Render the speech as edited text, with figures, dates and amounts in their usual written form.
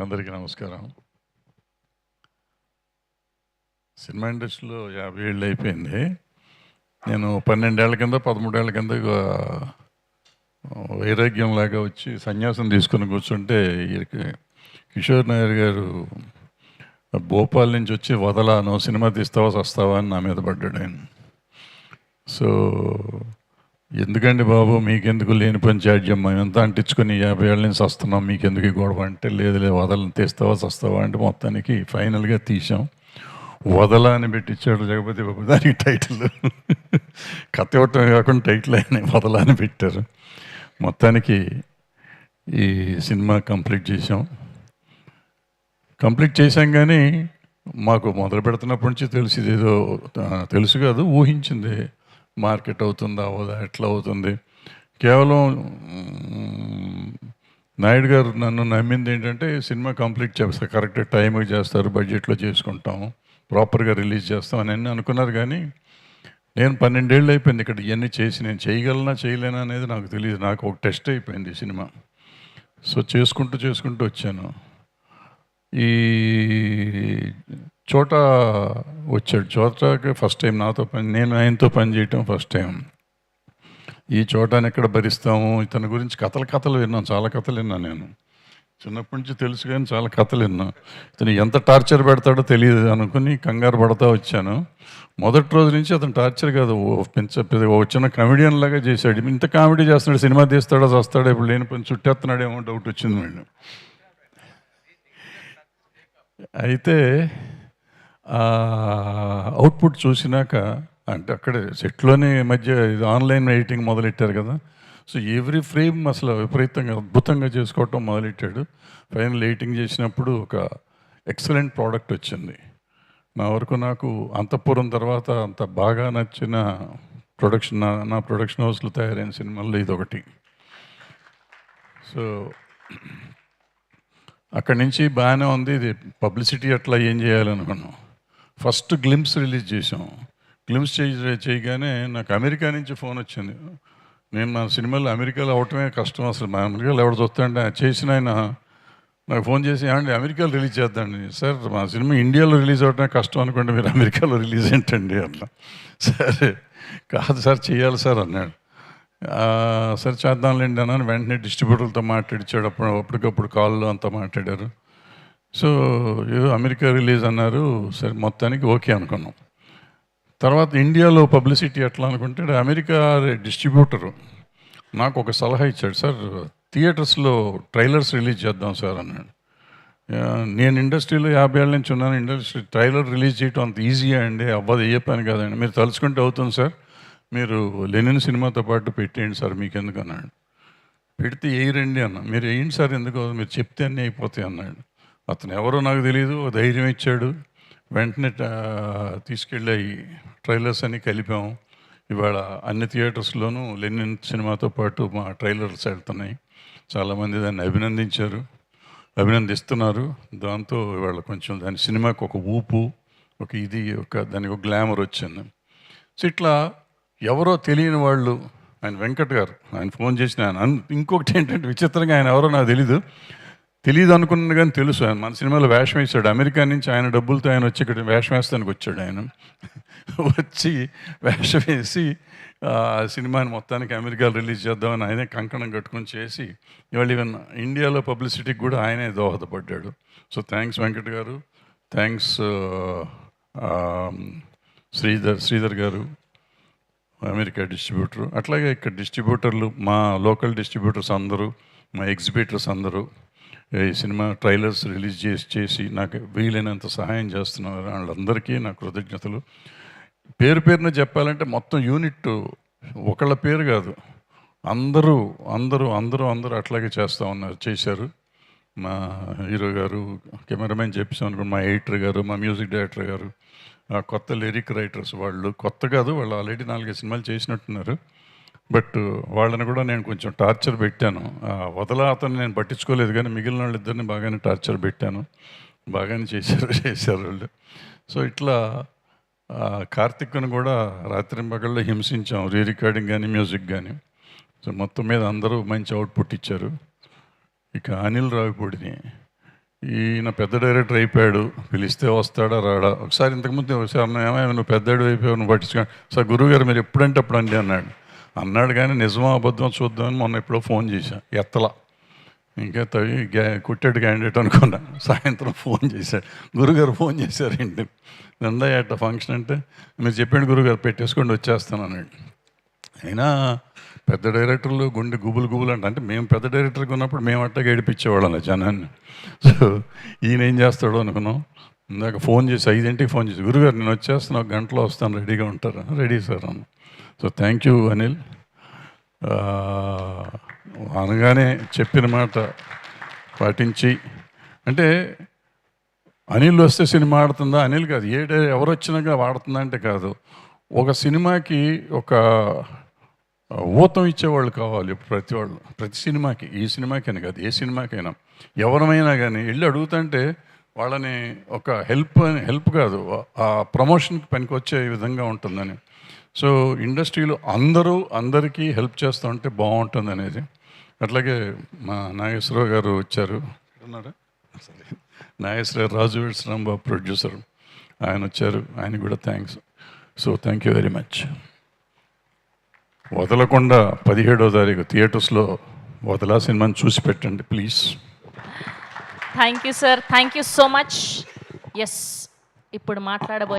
అందరికీ నమస్కారం. సినిమా ఇండస్ట్రీలో 50 ఏళ్ళు అయిపోయింది. నేను 12 ఏళ్ల కింద, 13 ఏళ్ల కింద వైరాగ్యంలాగా వచ్చి సన్యాసం తీసుకొని కూర్చుంటే ఈయనకి కిషోర్ నాయర్ గారు భోపాల్ నుంచి వచ్చి నువ్వు సినిమా తీస్తావా చస్తావా అని నా మీద పడ్డాడు ఆయన. సో ఎందుకండి బాబు మీకెందుకు లేని పని చాడ్యం, మేమంతా అంటించుకొని 50 ఏళ్ళ నుంచి వస్తున్నాం, మీకెందుకు ఈ గొడవ అంటే లేదు వదలని తీస్తావా చస్తావా అంటే మొత్తానికి ఫైనల్గా తీసాం. వదల అని పెట్టించాడు జగపతి బాబు, దానికి టైటిల్ కథ ఇవ్వటం కాకుండా టైటిల్ అయినా వదల అని పెట్టారు. మొత్తానికి ఈ సినిమా కంప్లీట్ చేసాం కానీ మాకు మొదలు పెడుతున్నప్పటి నుంచి తెలిసింది ఏదో తెలుసు కాదు, ఊహించింది మార్కెట్ అవుతుందా అవదా ఎట్లా అవుతుంది. కేవలం నాయుడు గారు నన్ను నమ్మింది ఏంటంటే సినిమా కంప్లీట్ చేస్తారు, కరెక్ట్ టైంకి చేస్తారు, బడ్జెట్లో చేసుకుంటాము, ప్రాపర్గా రిలీజ్ చేస్తాం అని అన్నీ అనుకున్నారు. కానీ నేను 12 ఏళ్ళు అయిపోయింది ఇక్కడ ఇవన్నీ చేసి, నేను చేయగలనా చేయలేనా అనేది నాకు తెలియదు. నాకు ఒక టెస్ట్ అయిపోయింది సినిమా. సో చేసుకుంటూ వచ్చాను. ఈ చోట వచ్చాడు, చోటకి ఫస్ట్ టైం నాతో నేను ఆయనతో పని చేయటం ఫస్ట్ టైం. ఈ చోటాన్ని ఎక్కడ భరిస్తాము, ఇతని గురించి కథలు విన్నాను, చాలా కథలు విన్నాను. నేను చిన్నప్పటి నుంచి తెలుసు కానీ చాలా కథలు విన్నా. ఇతను ఎంత టార్చర్ పెడతాడో తెలియదు అనుకుని కంగారు పడతా వచ్చాను. మొదటి రోజు నుంచి అతను టార్చర్ కాదు, వచ్చిన కమెడియన్ లాగా చేశాడు. ఇంత కామెడీ చేస్తున్నాడు, సినిమా తీస్తాడో వస్తాడో ఇప్పుడు లేని పని చుట్టేస్తున్నాడేమో డౌట్ వచ్చింది మేడం. అయితే అవుట్పుట్ చూసినాక, అంటే అక్కడే సెట్లోనే మధ్య ఇది ఆన్లైన్ ఎడిటింగ్ మొదలెట్టారు కదా. సో ఎవ్రీ ఫ్రేమ్ అసలు విపరీతంగా అద్భుతంగా చేసుకోవటం మొదలెట్టాడు. ఫైనల్ ఎడిటింగ్ చేసినప్పుడు ఒక ఎక్సలెంట్ ప్రోడక్ట్ వచ్చింది. నా వరకు నాకు అంతఃపురం తర్వాత అంత బాగా నచ్చిన ప్రొడక్షన్, నా ప్రొడక్షన్ హౌస్లో తయారైన సినిమాల్లో ఇదొకటి. సో అక్కడి నుంచి బాగానే ఉంది. ఇది పబ్లిసిటీ అట్లా ఏం చేయాలనుకున్నాం. ఫస్ట్ గ్లిమ్స్ రిలీజ్ చేసాం. గ్లిమ్స్ చేయగానే నాకు అమెరికా నుంచి ఫోన్ వచ్చింది. నేను నా సినిమాలో అమెరికాలో అవటమే కష్టం, అసలు మా అమెరికాలో ఎవరు చూస్తాంటే చేసిన ఆయన నాకు ఫోన్ చేసి ఏమండి అమెరికాలో రిలీజ్ చేద్దాండి. సార్ మా సినిమా ఇండియాలో రిలీజ్ అవటమే కష్టం అనుకోండి, మీరు అమెరికాలో రిలీజ్ ఏంటండి అట్లా. సరే కాదు సార్ చేయాలి సార్ అన్నాడు. సరే చేద్దాంలేండి అన్నాను. వెంటనే డిస్ట్రిబ్యూటర్లతో మాట్లాడిచ్చాడు. అప్పటికప్పుడు కాల్లో అంతా మాట్లాడారు. సో ఏదో అమెరికా రిలీజ్ అన్నారు. సరే మొత్తానికి ఓకే అనుకున్నాం. తర్వాత ఇండియాలో పబ్లిసిటీ ఎట్లా అనుకుంటే, అమెరికా డిస్ట్రిబ్యూటరు నాకు ఒక సలహా ఇచ్చాడు. సార్ థియేటర్స్లో ట్రైలర్స్ రిలీజ్ చేద్దాం సార్ అన్నాడు. నేను ఇండస్ట్రీలో 50 ఏళ్ళ నుంచి ఉన్నాను. ఇండస్ట్రీ ట్రైలర్ రిలీజ్ చేయడం అంత ఈజీగా అండి, అవ్వదు, ఏ పని కాదండి. మీరు తలుచుకుంటే అవుతుంది సార్, మీరు లెనిన్ సినిమాతో పాటు పెట్టేయండి సార్, మీకు ఎందుకు అన్నాడు. పెడితే వేయరండి అన్న. మీరు వేయండి సార్, ఎందుకు, మీరు చెప్తే అన్నీ అయిపోతాయి అన్నాడు. అతను ఎవరో నాకు తెలియదు, ధైర్యం ఇచ్చాడు. వెంటనే తీసుకెళ్ళి ట్రైలర్స్ అన్నీ కలిపాము. ఇవాళ అన్ని థియేటర్స్లోనూ లెనిన్ సినిమాతో పాటు మా ట్రైలర్స్ వెళ్తున్నాయి. చాలామంది దాన్ని అభినందిస్తున్నారు. దాంతో ఇవాళ కొంచెం దాని సినిమాకి ఒక ఊపు, దానికి ఒక గ్లామర్ వచ్చింది. సో ఇట్లా ఎవరో తెలియని వాళ్ళు, ఆయన వెంకట్ గారు, ఆయన ఫోన్ చేసిన ఆయన. ఇంకొకటి ఏంటంటే విచిత్రంగా ఆయన ఎవరో నాకు తెలియదు అనుకున్నాను కానీ తెలుసు. ఆయన మన సినిమాలో వేషం వేసాడు. అమెరికా నుంచి ఆయన డబ్బులతో ఆయన వచ్చి ఇక్కడ వేషం వేస్తానికి వచ్చాడు. ఆయన వచ్చి వేషం వేసి సినిమాని మొత్తానికి అమెరికాలో రిలీజ్ చేద్దామని ఆయనే కంకణం కట్టుకొని చేసి ఇవాళ ఈవెన్ ఇండియాలో పబ్లిసిటీకి కూడా ఆయనే దోహదపడ్డాడు. సో థ్యాంక్స్ వెంకట్ గారు, థ్యాంక్స్ శ్రీధర్ గారు, అమెరికా డిస్ట్రిబ్యూటరు. అట్లాగే ఇక్కడ డిస్ట్రిబ్యూటర్లు, మా లోకల్ డిస్ట్రిబ్యూటర్స్ అందరూ, మా ఎగ్జిబిటర్స్ అందరూ ఈ సినిమా ట్రైలర్స్ రిలీజ్ చేసి నాకు వీలైనంత సహాయం చేస్తున్నారు. వాళ్ళందరికీ నా కృతజ్ఞతలు. పేరున చెప్పాలంటే మొత్తం యూనిట్ ఒకళ్ళ పేరు కాదు, అందరూ అట్లాగే చేశారు. మా హీరో గారు, కెమెరామెన్ చెప్పేసాం అనుకోండి, మా ఎడిటర్ గారు, మా మ్యూజిక్ డైరెక్టర్ గారు, కొత్త లిరిక్ రైటర్స్, వాళ్ళు కొత్త కాదు, వాళ్ళు ఆల్రెడీ 4 సినిమాలు చేసినట్టున్నారు. బట్ వాళ్ళని కూడా నేను కొంచెం టార్చర్ పెట్టాను. అతను నేను పట్టించుకోలేదు కానీ మిగిలిన వాళ్ళిద్దరిని బాగానే టార్చర్ పెట్టాను. బాగానే చేశారు వాళ్ళు. సో ఇట్లా కార్తిక్ను కూడా రాత్రింబగళ్ళు హింసించాం, రీ రికార్డింగ్ కానీ మ్యూజిక్ కానీ. సో మొత్తం మీద అందరూ మంచి అవుట్పుట్ ఇచ్చారు. ఇక అనిల్ రావిపూడిని ఈయన పెద్ద డైరెక్టర్ అయిపోయాడు, పిలిస్తే వస్తాడా రాడా. ఒకసారి ఇంతకుముందు ఒకసారి ఏమైనా నువ్వు పెద్దడు అయిపోయావు, నువ్వు పట్టించుకో. సార్ గురువుగారు మీరు ఎప్పుడంటే అప్పుడు అండి అన్నాడు కానీ నిజమో అబద్ధం చూద్దామని మొన్న ఎప్పుడో ఫోన్ చేశా, ఎత్తలా. ఇంకా తవి కుట్టాడు క్యాండిడేట్ అనుకున్నా. సాయంత్రం ఫోన్ చేశాడు, గురుగారు ఫోన్ చేశారండి. నందయ్య అట్ట ఫంక్షన్ అంటే మీరు చెప్పండి గురుగారు పెట్టేసుకొని వచ్చేస్తాను అన్నాడు. అయినా పెద్ద డైరెక్టర్లు గుండె గుబులు అంటే మేము పెద్ద డైరెక్టర్గా ఉన్నప్పుడు మేము అట్టగా ఏడిపించేవాళ్ళం జనాన్ని. సో ఈయన ఏం చేస్తాడో అనుకున్నాం. ఇందాక ఫోన్ చేసి 5ంటికి ఫోన్ చేసి, గురుగారు నేను వచ్చేస్తాను, 1 గంటలో వస్తాను, రెడీగా ఉంటారా? రెడీ సార్ అన్న. So thank you Anil. అనగానే చెప్పిన మాట పాటించి, అంటే అనిల్ వస్తే సినిమా ఆడుతుందా? అనిల్ కాదు, ఎవరు వచ్చినాక వాడుతుందా అంటే కాదు. ఒక సినిమాకి ఒక ఊతం ఇచ్చేవాళ్ళు కావాలి ప్రతి వాళ్ళు, ప్రతి సినిమాకి. ఈ సినిమాకైనా కాదు, ఏ సినిమాకైనా ఎవరమైనా కానీ వెళ్ళి అడుగుతుంటే వాళ్ళని ఒక హెల్ప్ కాదు, ఆ ప్రమోషన్కి పనికి వచ్చే విధంగా ఉంటుందని. సో ఇండస్ట్రీలో అందరికీ హెల్ప్ చేస్తూ ఉంటే బాగుంటుంది అనేది. అట్లాగే మా నాగేశ్వరరావు గారు వచ్చారు, ఉన్నారా? నాగేశ్వరరావు, రాజు రాంబాబు ప్రొడ్యూసర్, ఆయన వచ్చారు, ఆయన కూడా thanks. So thank you very much. వదలకుండా 17వ తారీఖు థియేటర్స్లో వదలా సినిమాని చూసి పెట్టండి please. Thank you sir, thank you so much. Yes, ఇప్పుడు మాట్లాడబోయే